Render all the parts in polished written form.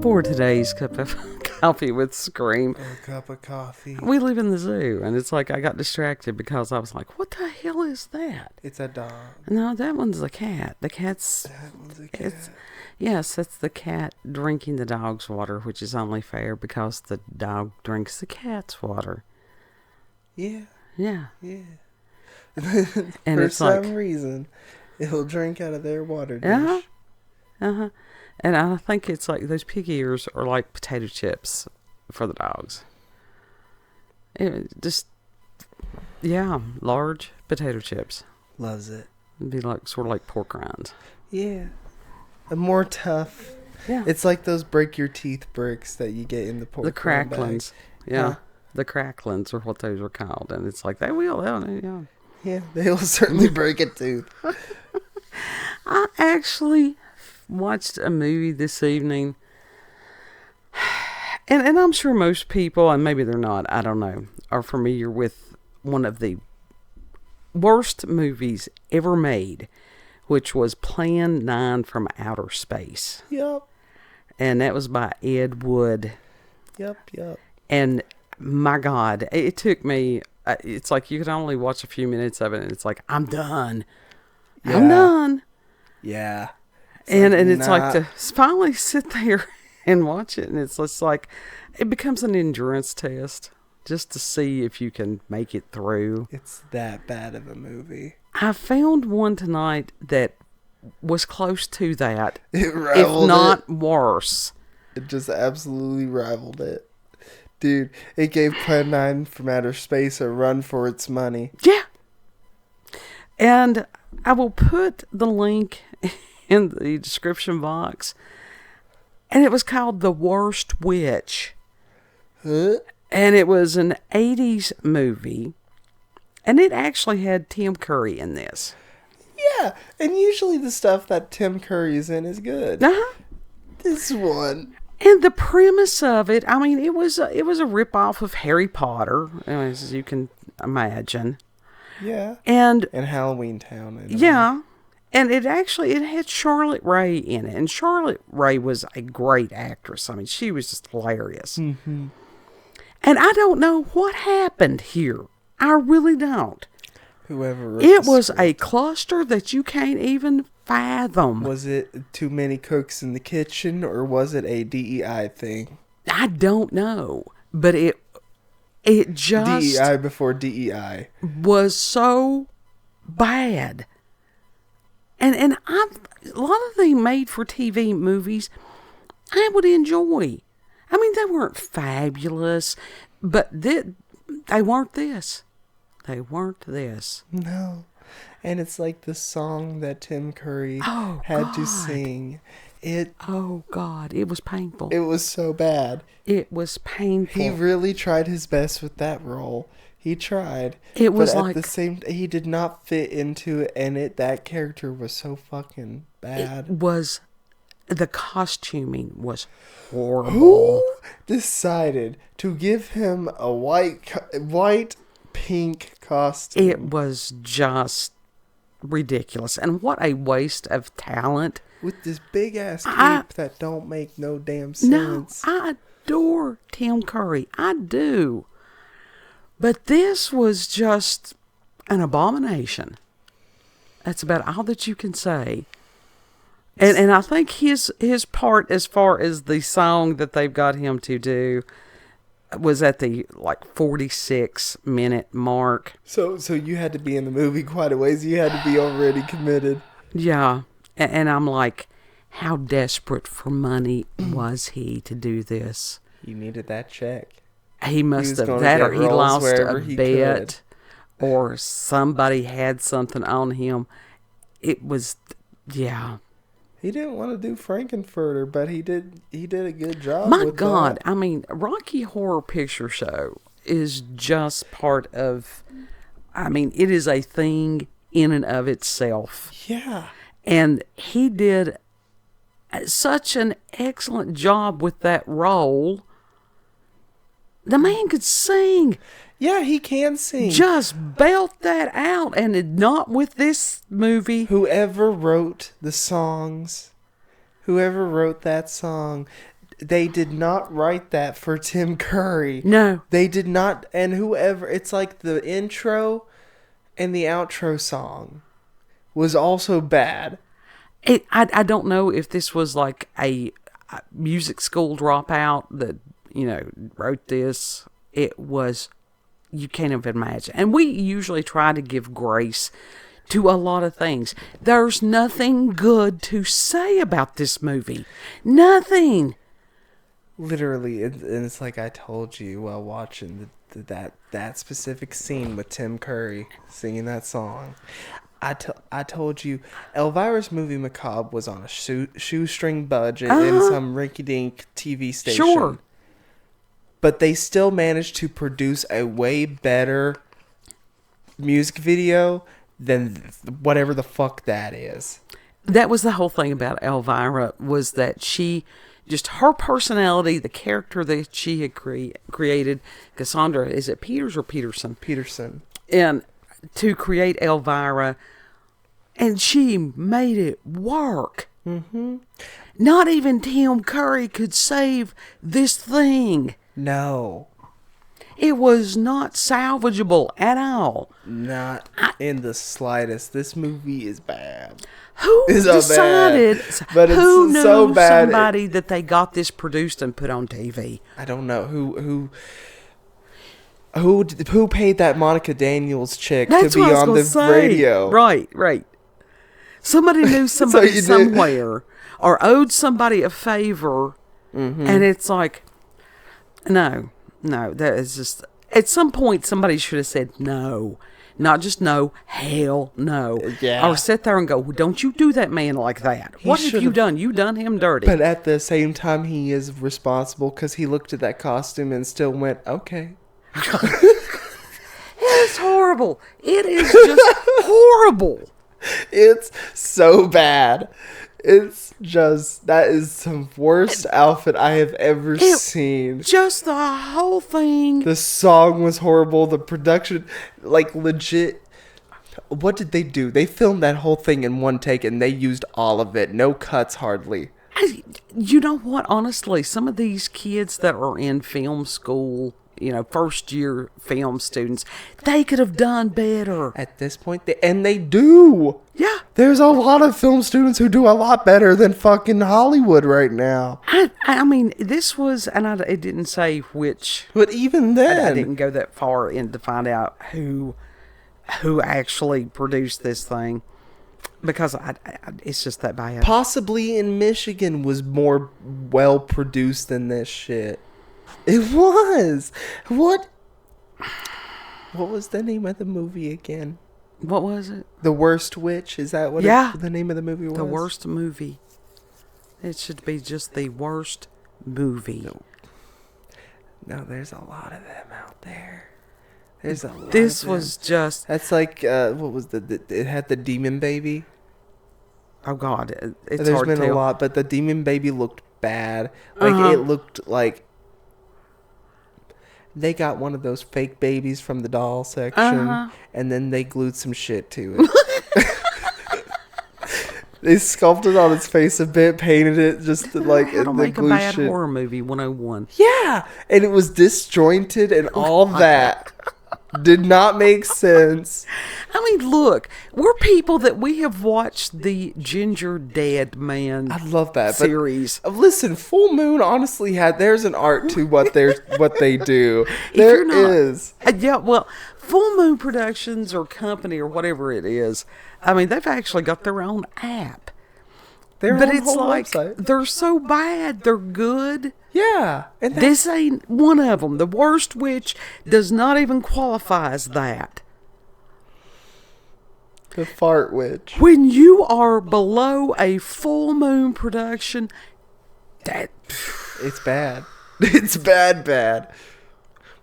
For today's cup of coffee with Scream, A cup of coffee. we live in the zoo, and it's like I got distracted because I was like, what the hell is that? It's a dog. No, that one's a cat. The cat's... That one's a cat. Yes, that's the cat drinking the dog's water, which is only fair because the dog drinks the cat's water. Yeah. Yeah. Yeah. And For it's some like, reason, it'll drink out of their water dish. Uh-huh. Uh-huh. And I think it's like those pig ears are like potato chips for the dogs. It just, yeah, large potato chips. Loves it. It'd be like sort of like pork rinds. Yeah. A more tough. Yeah. It's like those break your teeth bricks that you get in the pork The cracklins. Yeah. Huh? The cracklins are what those are called. And it's like, they will. Yeah. Yeah, they will certainly break a tooth. I actually watched a movie this evening. And I'm sure most people, and maybe they're not, I don't know, are familiar with one of the worst movies ever made, which was Plan 9 from Outer Space. Yup. And that was by Ed Wood. Yup. And my God, it took me, it's like you could only watch a few minutes of it, and it's like, I'm done. Yeah. I'm done. Yeah. And it's like to finally sit there and watch it, and it's just like, it becomes an endurance test just to see if you can make it through. It's that bad of a movie. I found one tonight that was close to that, It rivaled if not it. worse. It just absolutely rivaled it. Dude, it gave Plan 9 from Outer Space a run for its money. Yeah. And I will put the link in the description box. And it was called The Worst Witch. Huh? And it was an 80s movie. And it actually had Tim Curry in this. Yeah, and usually the stuff that Tim Curry is in is good. Uh-huh. This one. And the premise of it, I mean, it was a ripoff of Harry Potter, as you can imagine. Yeah. And Halloween Town. yeah. And it had Charlotte Rae in it. And Charlotte Rae was a great actress. I mean, she was just hilarious. Mm-hmm. And I don't know what happened here. I really don't. Whoever wrote It the was script. a cluster that you can't even fathom. Was it too many cooks in the kitchen, or was it a DEI thing? I don't know. But it just DEI before DEI. was so bad. And a lot of the made-for-TV movies I would enjoy. I mean, they weren't fabulous, but they weren't this. They weren't this. No. And it's like the song that Tim Curry Oh, had to God. sing. Oh, God, it was painful. It was so bad. It was painful. He really tried his best with that role. He tried. It was but like... at the same he did not fit into it, and that character was so fucking bad. The costuming was horrible. Who decided to give him a white pink costume? It was just ridiculous. And what a waste of talent. With this big ass cape that don't make no damn sense. No, I adore Tim Curry. I do. But this was just an abomination. That's about all that you can say. And I think his part, as far as the song that they've got him to do, was at the 46-minute mark. So you had to be in the movie quite a ways. You had to be already committed. Yeah. And I'm like, how desperate for money was he to do this? He needed that check. He must have gonna that, get or he roles lost a wherever he bet, or somebody had something on him. It was, yeah. He didn't want to do Frankenfurter, but he did a good job. My with God, that. I mean, Rocky Horror Picture Show is just part of, I mean, it is a thing in and of itself. Yeah. And he did such an excellent job with that role. The man could sing. Yeah, he can sing. Just belt that out, and not with this movie. Whoever wrote the songs, whoever wrote that song, they did not write that for Tim Curry. No. They did not. And whoever, it's like the intro and the outro song was also bad. I don't know if this was like a music school dropout that, wrote this. It was, you can't even imagine. And we usually try to give grace to a lot of things. There's nothing good to say about this movie. Nothing. Literally, and it's like I told you while watching that specific scene with Tim Curry singing that song. I told you Elvira's Movie Macabre was on a shoestring budget in some rinky-dink TV station. Sure. But they still managed to produce a way better music video than whatever the fuck that is. That was the whole thing about Elvira, was that she, just her personality, the character that she had created, Cassandra, is it Peters or Peterson? Peterson. And to create Elvira, and she made it work. Mm-hmm. Not even Tim Curry could save this thing. No. It was not salvageable at all. Not in the slightest. This movie is bad. Who decided? But it's who knew so bad, somebody that they got this produced and put on TV? I don't know who paid that Monica Daniels chick to be on the radio. Right. Somebody knew somebody somewhere or owed somebody a favor, and it's like, no, that is just, at some point somebody should have said no. Not just no, hell no. Yeah. Or sit there and go, well, don't you do that man like that. What have you done? You done him dirty. But at the same time, he is responsible because he looked at that costume and still went, okay. It's horrible. It is just horrible. It's so bad. It's just, that is some worst outfit I have ever seen. Just the whole thing. The song was horrible. The production, like, legit. What did they do? They filmed that whole thing in one take and they used all of it. No cuts hardly. You know what? Honestly, some of these kids that are in film school, first year film students, they could have done better. At this point, they do. Yeah. There's a lot of film students who do a lot better than fucking Hollywood right now. I mean, this was, and it didn't say which. But even then, I didn't go that far in to find out who actually produced this thing, because it's just that bad. Possibly in Michigan was more well produced than this shit. It was. What was the name of the movie again? What was it? The Worst Witch? Is that what the name of the movie was? The Worst Movie. It should be just The Worst Movie. No, there's a lot of them out there. There's a lot. This was just... That's like, what was it had the Demon Baby. Oh, God. It's There's hard to been tell. a lot, but the Demon Baby looked bad. Like, it looked like they got one of those fake babies from the doll section, and then they glued some shit to it. They sculpted on its face a bit, painted it just like How to the make a glue bad shit. horror movie 101. Yeah, and it was disjointed and all that. Did not make sense. I mean, look, we're people that we have watched the Ginger Dead Man. I love that series. But, listen, Full Moon honestly there's an art to what they do. There is. Yeah, well, Full Moon Productions or company or whatever it is, I mean, they've actually got their own app. But it's like, website. They're so bad, they're good. Yeah. And This ain't one of them. The Worst Witch does not even qualify as that. The Fart Witch. When you are below a Full Moon production, It's bad. It's bad.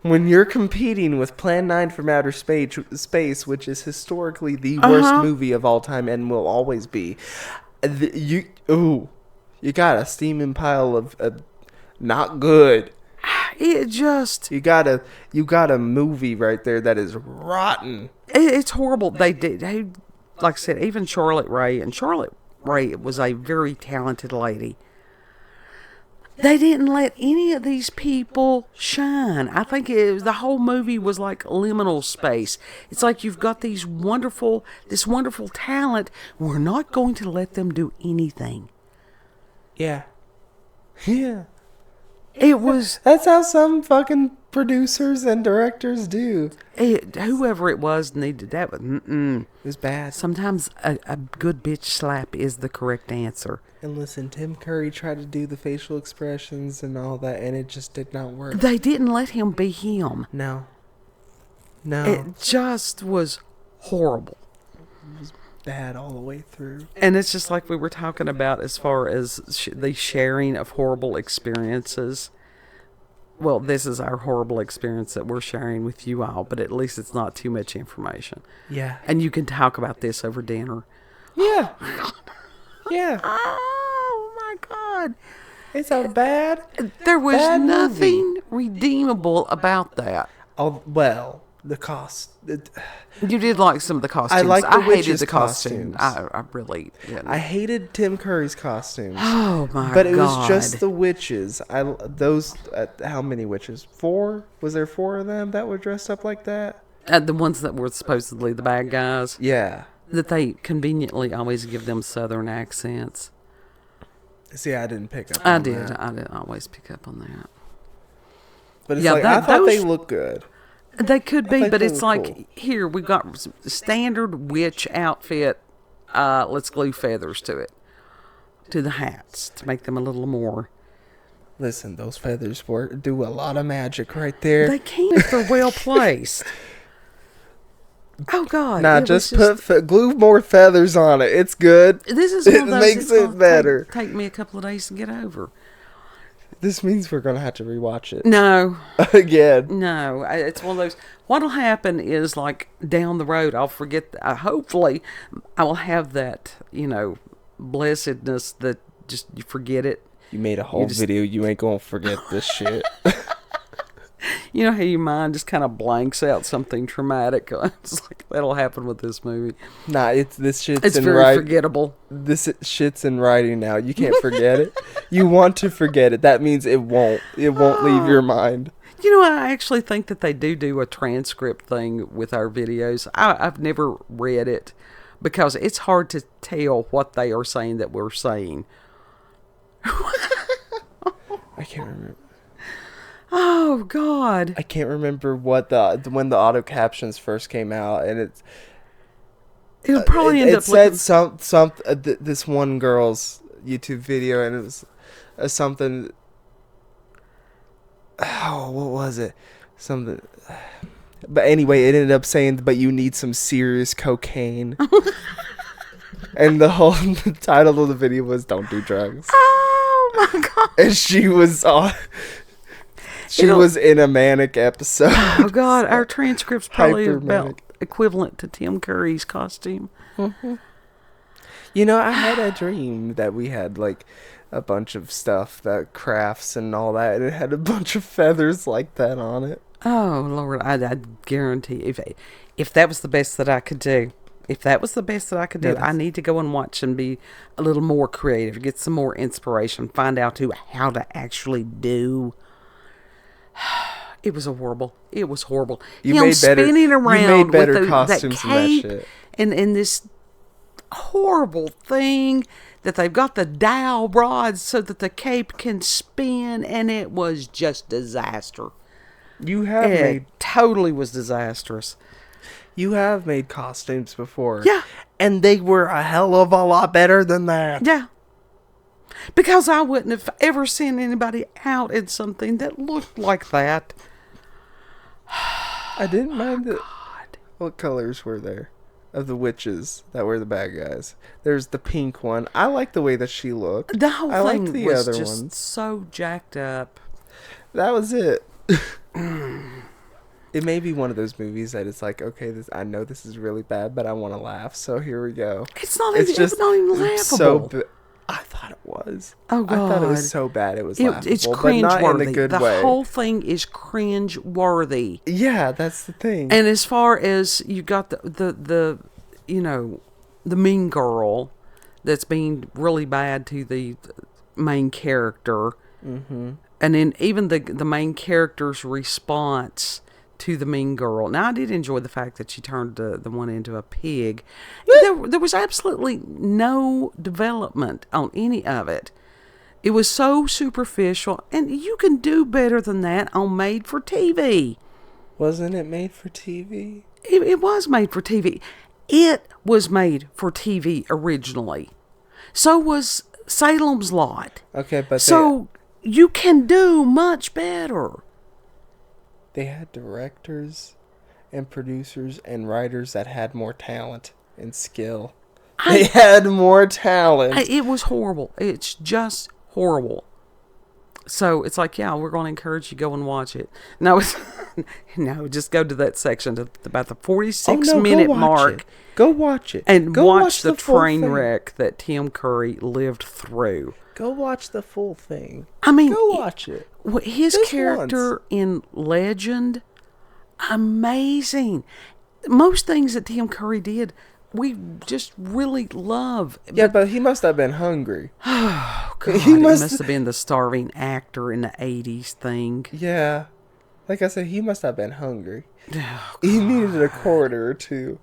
When you're competing with Plan 9 from Outer Space, which is historically the worst movie of all time and will always be, you got a steaming pile of not good. It just... You got a movie right there that is rotten. It's horrible. They, like I said, even Charlotte Rae, and Charlotte Rae was a very talented lady. They didn't let any of these people shine. I think the whole movie was like liminal space. It's like you've got this wonderful talent. We're not going to let them do anything. Yeah. Yeah. It was... That's how some fucking producers and directors do. Whoever it was needed that. It was bad. Sometimes a good bitch slap is the correct answer. And listen, Tim Curry tried to do the facial expressions and all that, and it just did not work. They didn't let him be him. No. It just was horrible. It was bad all the way through. And it's just like we were talking about as far as the sharing of horrible experiences. Well, this is our horrible experience that we're sharing with you all, but at least it's not too much information. Yeah. And you can talk about this over dinner. Yeah. Yeah. Oh, my God. It's a bad... There was bad nothing movie. Redeemable about that. Oh, well, the cost... You did like some of the costumes. I liked the hated witches' the costume. costumes. I really didn't. I hated Tim Curry's costumes. Oh, my God. But it was just the witches. How many witches? 4? Was there 4 of them that were dressed up like that? The ones that were supposedly the bad guys. Yeah. That they conveniently always give them southern accents. See, I didn't pick up on that. I didn't always pick up on that. But it's I thought they looked good. They could be, but it's like, cool. Here, we've got standard witch outfit. Let's glue feathers to it. To the hats, to make them a little more... Listen, those feathers do a lot of magic right there. They can if they're well placed. Oh, God. Nah, just glue more feathers on it. It's good. This is one of those makes it better. Take me a couple of days to get over. This means we're going to have to rewatch it. No. Again. No. It's one of those... What'll happen is, like, down the road, I'll forget... hopefully, I will have that, blessedness that just you forget it. You made a whole video. You ain't going to forget this shit. You know how your mind just kind of blanks out something traumatic? It's like, that'll happen with this movie. Nah, this shit's it's in very writing. Forgettable. This shit's in writing now. You can't forget it. You want to forget it. That means it won't. It won't leave your mind. I actually think that they do a transcript thing with our videos. I've never read it because it's hard to tell what they are saying that we're saying. I can't remember. Oh, God. I can't remember when the auto captions first came out, and it'll probably end up said this one girl's YouTube video, and it was something. Oh, what was it? Something. But anyway, it ended up saying, "But you need some serious cocaine." And the whole title of the video was "Don't do drugs." Oh my God! And she was on. She was in a manic episode. Oh, God. Our transcript's probably Hyper-manic. about equivalent to Tim Curry's costume. Mm-hmm. I had a dream that we had, like, a bunch of stuff, that crafts and all that, and it had a bunch of feathers like that on it. Oh, Lord. I'd guarantee if that was the best that I could do, I need to go and watch and be a little more creative, get some more inspiration, find out how to actually do... It was horrible. It was horrible. Spinning around with that cape and this horrible thing that they've got the dowel rods so that the cape can spin, and it was just disaster. Totally was disastrous. You have made costumes before. Yeah. And they were a hell of a lot better than that. Yeah. Because I wouldn't have ever seen anybody out in something that looked like that. I didn't mind it. What colors were there of the witches that were the bad guys? There's the pink one. I like the way that she looked. The whole thing the was other just ones. so jacked up. That was it. It may be one of those movies that it's like, okay, I know this is really bad, but I want to laugh, so here we go. It's not even laughable. I thought thought it was. Oh, God. I thought it was so bad it was laughable, It's but not in cringe-worthy. a good the way. whole thing is cringe-worthy. Yeah, that's the thing. And as far as you got the mean girl that's being really bad to the main character, Mm-hmm. and then even the main character's response to the mean girl. Now, I did enjoy the fact that she turned the one into a pig. There was absolutely no development on any of it. It was so superficial, and you can do better than that on Made for TV. Wasn't it made for TV? It was made for TV. It was made for TV originally. So was Salem's Lot. Okay, but So you can do much better. they had directors and producers and writers that had more talent and skill. They had more talent. It was horrible. It's just horrible. So it's like, yeah, we're going to encourage you to go and watch it. No, no, just go to that section to about the 46-minute mark. Go watch it. And go watch the full train thing. wreck that Tim Curry lived through. Go watch the full thing. I mean, Go watch it. His Just character in Legend, amazing. Most things that Tim Curry did, we just really love. Yeah, but he must have been hungry. Oh, God, He he must- must have been the starving actor in the 80s thing. Yeah. Like I said, he must have been hungry. Oh, He needed a quarter or two.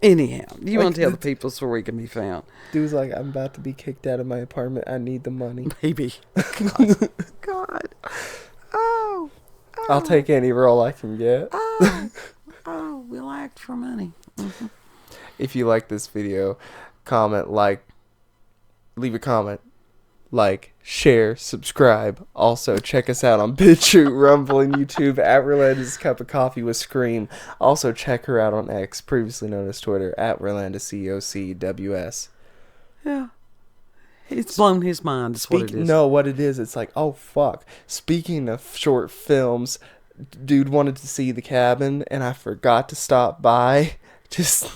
anyhow, you Like want to tell the- the people so we can be found. Dude's like, I'm about to be kicked out of my apartment. I need the money. Baby. God. God. Oh. I'll take any role I can get. Oh, we'll act for money. If you like this video, comment, leave a comment, share, subscribe. Also, check us out on BitChute, Rumble, and YouTube at Rolanda's Cup of Coffee with Scream. Also, check her out on X, previously known as Twitter, at RolandaCOCWS. Yeah. It's blown his mind, is what it is. No, what it is, it's like, oh, fuck. Speaking of short films, dude wanted to see The Cabin, and I forgot to stop by just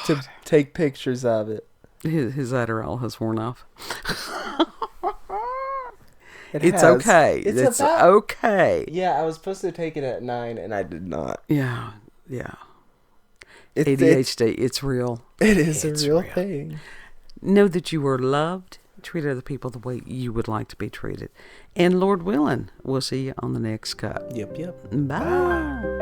to take pictures of it. His Adderall has worn off. It's okay. It's okay. Yeah, I was supposed to take it at 9, and I did not. Yeah. Yeah. It's ADHD, it's real. It is It's a real real. thing. Know that you are loved. Treat other people the way you would like to be treated. And Lord willing, we'll see you on the next cup. Yep. Bye.